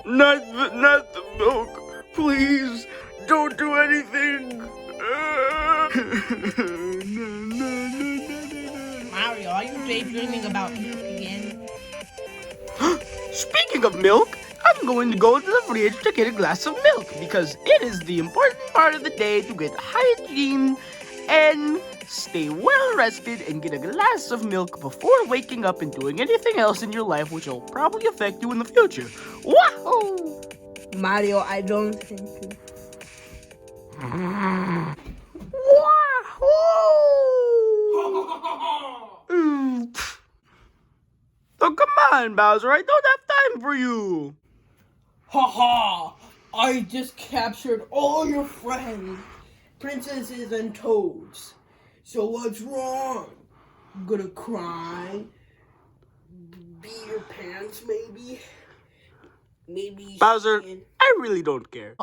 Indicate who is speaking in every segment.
Speaker 1: Not the milk. Please, don't do anything.
Speaker 2: Mario, are you daydreaming about milk again?
Speaker 1: Speaking of milk, I'm going to go to the fridge to get a glass of milk because it is the important part of the day to get hygiene and stay well rested and get a glass of milk before waking up and doing anything else in your life which will probably affect you in the future. Wahoo!
Speaker 2: Mario, I don't think you.
Speaker 1: Wahoo! Oh, come on, Bowser. I don't have time for you.
Speaker 2: Haha! I just captured all your friends, princesses and toads. So what's wrong? You gonna cry? Beat your pants, maybe? Maybe.
Speaker 1: Bowser, I really don't care.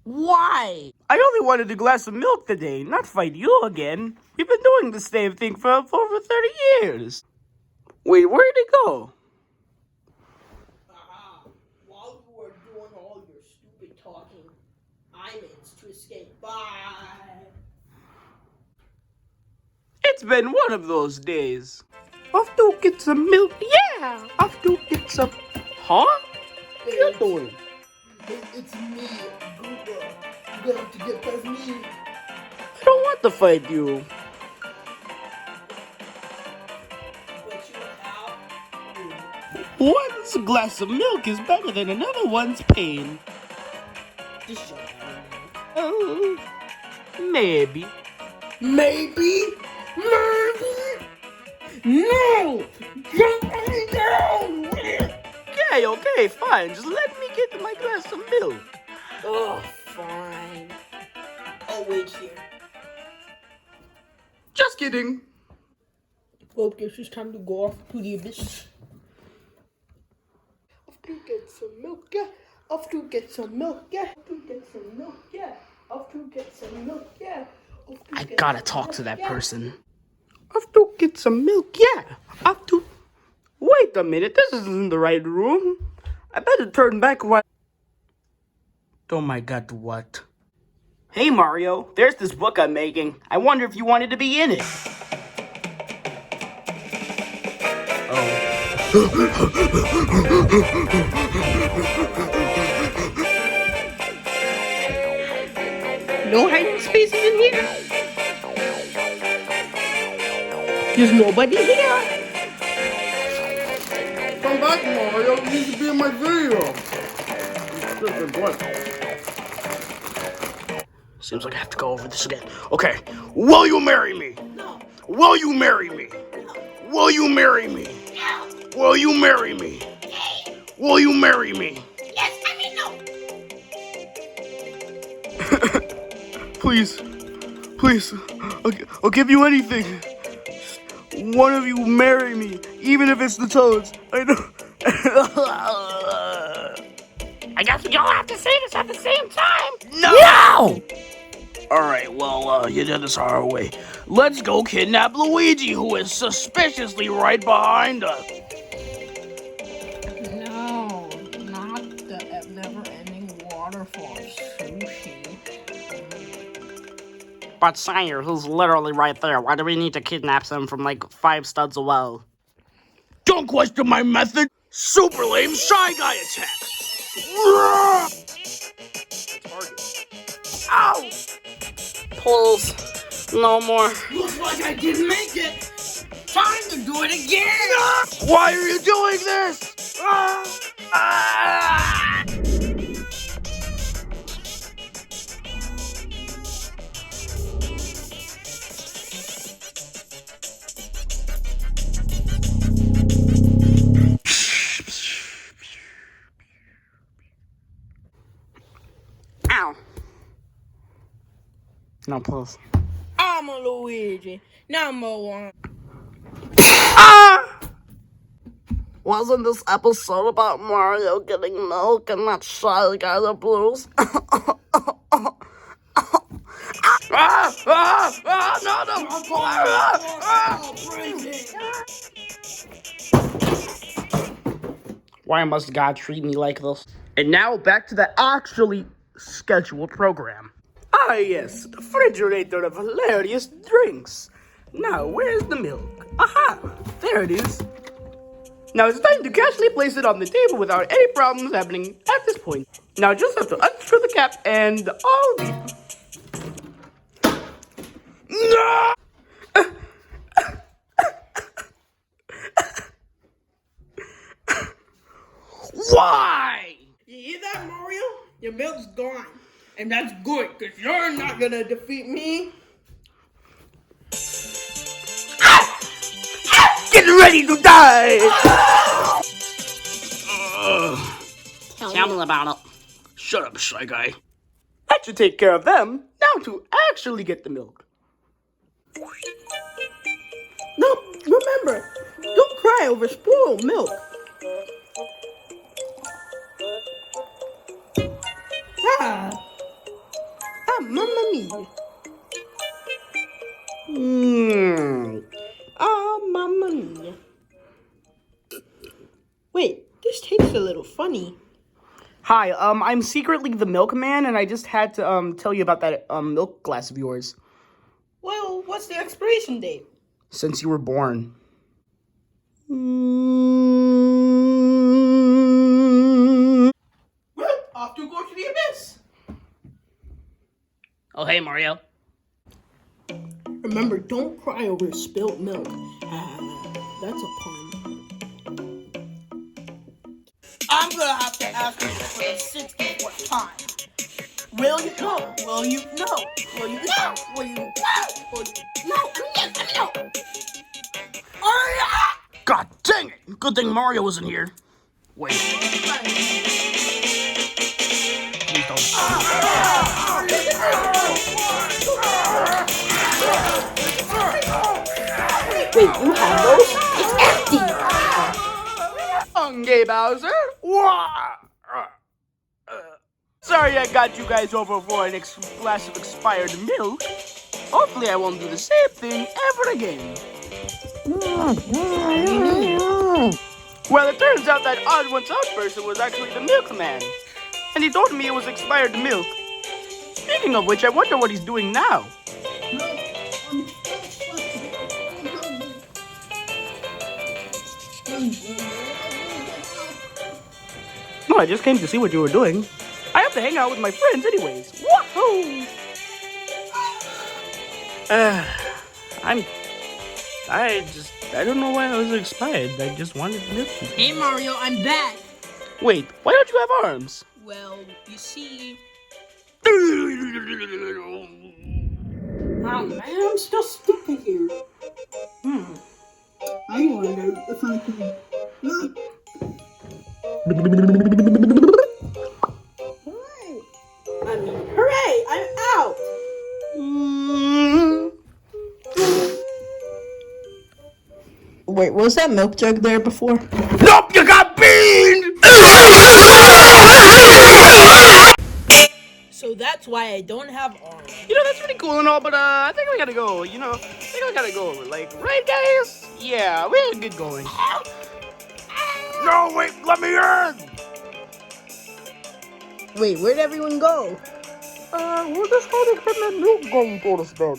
Speaker 2: Why?
Speaker 1: I only wanted a glass of milk today, not fight you again. We've been doing the same thing for over 30 years. Wait, where'd it go?
Speaker 2: While you were doing all your stupid talking, I managed to escape. Bye.
Speaker 1: It's been one of those days. Off to get some milk. Yeah, off to get some. Huh? What are you doing?
Speaker 2: It's me, Google. You got to get past me.
Speaker 1: I don't want to fight you.
Speaker 2: But you have to.
Speaker 1: One's glass of milk is better than another one's pain.
Speaker 2: Just shut up.
Speaker 1: Oh, maybe.
Speaker 2: Maybe? No! Jump me down!
Speaker 1: Okay, fine. Just let me get my glass of milk.
Speaker 2: Oh, fine. I'll wait here.
Speaker 1: Just kidding.
Speaker 2: Well, guess it's time to go off to the abyss. Off to get some milk, yeah. Off to get some milk, yeah. Off to get some milk, yeah. Off to get some milk, yeah.
Speaker 1: I gotta talk to that person. Off to get some milk, yeah. Off to. Wait a minute, this isn't the right room. I better turn back right. Oh my god, what? Hey Mario, there's this book I'm making. I wonder if you wanted to be in it.
Speaker 2: No hiding spaces in here? There's nobody here.
Speaker 3: Come back, Mario. You need to be in my video.
Speaker 1: Seems like I have to go over this again. Okay, will you marry me?
Speaker 2: No.
Speaker 1: Will you marry me? Will you marry me?
Speaker 2: No.
Speaker 1: Will you marry me? Will you marry me?
Speaker 2: Yes, I mean no.
Speaker 1: Please, I'll give you anything. One of you marry me, even if it's the toads. I know.
Speaker 2: I guess we all have to say this at the same time.
Speaker 1: No! Alright, well, you did this our way. Let's go kidnap Luigi, who is suspiciously right behind us.
Speaker 2: No, not the never-ending waterfall sushi.
Speaker 4: But sire, he's literally right there. Why do we need to kidnap him from like 5 studs away?
Speaker 1: Don't question my method. Super lame Shy Guy attack. Ow!
Speaker 4: Please, no more.
Speaker 2: Looks like I didn't make it. Time to do it again.
Speaker 1: Why are you doing this?
Speaker 4: Ow. No, please.
Speaker 2: I'm a Luigi, number one.
Speaker 4: Wasn't this episode about Mario getting milk and that Shy Guy the blues?
Speaker 1: No!
Speaker 2: Oh,
Speaker 1: Why must God treat me like this? And now back to the actually scheduled program. Ah, yes, the refrigerator of hilarious drinks. Now, where's the milk? Aha, there it is. Now it's time to casually place it on the table without any problems happening at this point. Now just have to unscrew the cap and all the... No! Why?
Speaker 2: You hear that, Mario? Your milk's gone. And that's good, because you're not gonna defeat me.
Speaker 1: Get ready to die!
Speaker 4: Tell me about it.
Speaker 1: Shut up, Shy Guy. That should take care of them. Now to actually get the milk.
Speaker 2: No, remember, don't cry over spoiled milk. Mamma mia. Mamma mia. Wait, this tastes a little funny.
Speaker 1: Hi, I'm secretly the milkman, and I just had to, tell you about that, milk glass of yours.
Speaker 2: Well, what's the expiration date?
Speaker 1: Since you were born.
Speaker 2: Well, off to go to the abyss.
Speaker 1: Oh, hey, Mario.
Speaker 2: Remember, don't cry over spilled milk. That's a pun. I'm gonna have to ask you for the 64th time. Will you know? Will you know? Will you know? Will you know? Will you know? Yes, I know. Hurry up!
Speaker 1: God dang it! Good thing Mario wasn't here. Wait. Please don't.
Speaker 2: Wait, you have those? It's empty!
Speaker 1: Okay, Bowser. Sorry I got you guys over for an glass of expired milk. Hopefully I won't do the same thing ever again. Well, it turns out that odd once out person was actually the milkman. And he told me it was expired milk. Speaking of which, I wonder what he's doing now. No, I just came to see what you were doing. I have to hang out with my friends anyways. Woohoo! I don't know why I was expired. I just wanted milk.
Speaker 2: Hey Mario, I'm back.
Speaker 1: Wait, why don't you have arms?
Speaker 2: Well, you see...
Speaker 1: Oh
Speaker 2: man, I'm still stuck in here. I wonder if I can... Hooray! I'm out! Wait, was that milk jug there before?
Speaker 1: Nope, you got beaned!
Speaker 2: So that's why I don't have arms.
Speaker 1: You know, that's pretty cool and all, but I think we gotta go, I think we gotta go. Like, right, guys? Yeah, we gotta get going. No, wait, let me in!
Speaker 2: Wait, where'd everyone go?
Speaker 3: We're just gonna get that milk going for us, Doug.